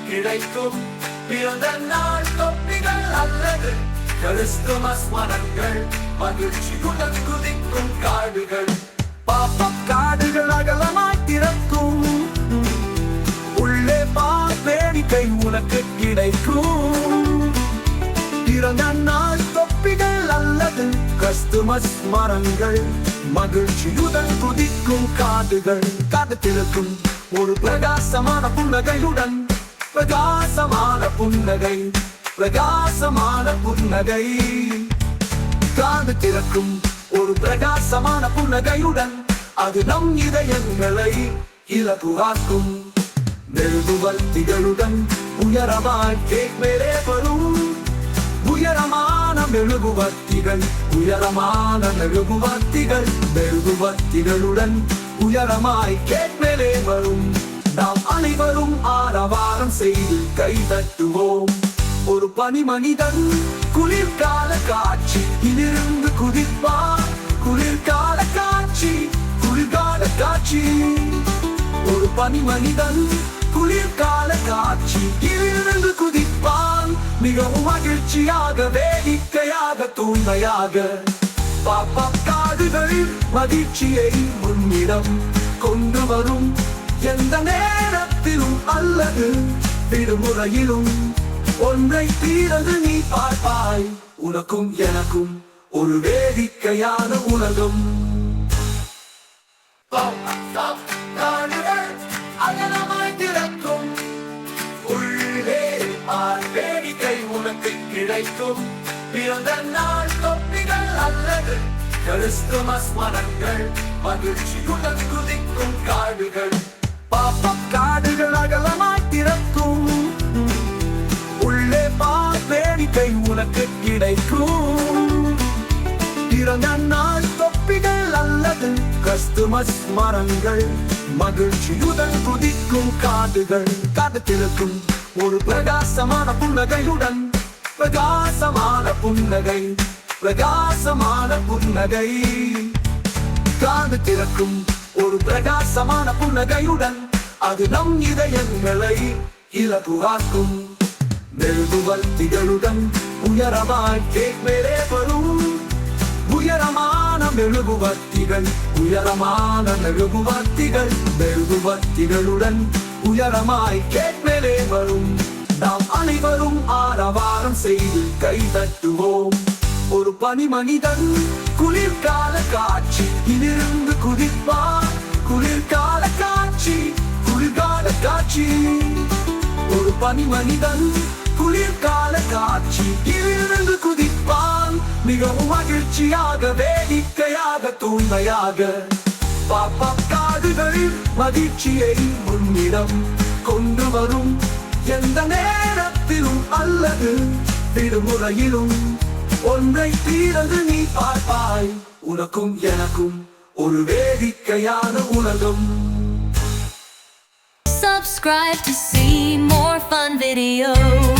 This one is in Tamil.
கிடைக்கும் பிறந்த நாள் தொப்பிகள் அல்லது கிறிஸ்துமஸ் மரங்கள் மகிழ்ச்சியுடன் குதிக்கும் காடுகள் பாப்பப் காடுகள் அகலமாய் திறக்கும் உள்ளே வேடிக்கை உனக்கு கிடைக்கும் பிறந்த நாள் தொப்பிகள் அல்லது கிறிஸ்துமஸ் மரங்கள் மகிழ்ச்சியுடன் குதிக்கும் காடுகள் காதத்திருக்கும் ஒரு பிரகாசமான புன்னகையுடன் பிரகாசமான புன்னகை பிரகாசமான புன்னகை காது திறக்கும் ஒரு பிரகாசமான புன்னகையுடன் அது நம் இதயங்களை இலகுவாக்கும் மெழுகுவர்த்திகளுடன் உயரமாய் கேக் மேலே வரும் உயரமான மெழுகுவர்த்திகள் உயரமான மெழுகுவர்த்திகள் மெழுகுவர்த்திகளுடன் உயரமாய் கேக் மேலே வரும் நாம் அனைவரும் ஆரவாரம் செய்து கை தட்டுவோம் ஒரு பனி மனிதன் குளிர்கால காட்சி இதிலிருந்து குதிப்பார் குளிர்கால காட்சி குளிர்கால காட்சி ஒரு பனி மனிதன் குளிர்கால காட்சி இதிலிருந்து குதிப்பான் மிகவும் மகிழ்ச்சியாக வேடிக்கையாக தூய்மையாக பாப்பப் காடுகளில் மகிழ்ச்சியை முன்னிடம் கொண்டு வரும் எந்த நேரத்திலும் அல்லது விடுமுறையிலும் ஒன்றை தீரது நீ பார்ப்பாய் உனக்கும் எனக்கும் ஒரு வேடிக்கையான உலகம் காடுகள் அகலமாய் திறக்கும் உள்ளே வேடிக்கை உனக்கு கிடைக்கும் பிறந்த நாள் தொப்பிகள் அல்லது கிறிஸ்துமஸ் மரங்கள் மகிழ்ச்சியுடன் குதிக்கும் காடுகள் பாப்பப் காடுகள் அகலமாய் திறக்கும் உள்ளே வேடிக்கை உனக்கு கிடைக்கும் பிறந்த நாள் தொப்பிகள் அல்லது கிறிஸ்துமஸ் மரங்கள் மகிழ்ச்சியுடன் குதிக்கும் காடுகள் காதத்திருக்கும் ஒரு பிரகாசமான புன்னகையுடன் பிரகாசமான புன்னகை பிரகாசமான புன்னகை காது திறக்கும் ஒரு பிரகாசமான புன்னகையுடன் அது நம் இதயங்களை இலகுவாக்கும் மெழுகுவர்த்திகளுடன் உயரமாய் கேக் மேலே வரும் உயரமான மெழுகுவர்த்திகள் உயரமான மெழுகுவர்த்திகள் மெழுகுவர்த்திகளுடன் உயரமாய் கேக் மேலே வரும் நாம் அனைவரும் ஆரவாரம் செய்து கை தட்டுவோம் ஒரு பனி மனிதன் குளிர்கால காட்சி இதிலிருந்து குதிப்பார் குளிர்கால காட்சி குளிர்கால காட்சி ஒரு பனி மனிதன் குளிர்கால காட்சி இதிலிருந்து குதிப்பான் மிகவும் மகிழ்ச்சியாக வேடிக்கையாக தூய்மையாக பாப்பப் காடுகளில் மகிழ்ச்சியை முன்னிடம் கொண்டு வரும் எந்த நேரத்திலும் அல்லது விடுமுறையிலும் ஒன்றை தீரது நீ பார்ப்பாய் உனக்கும் எனக்கும் ஒரு வேடிக்கையான உலகம் Subscribe to see more fun videos.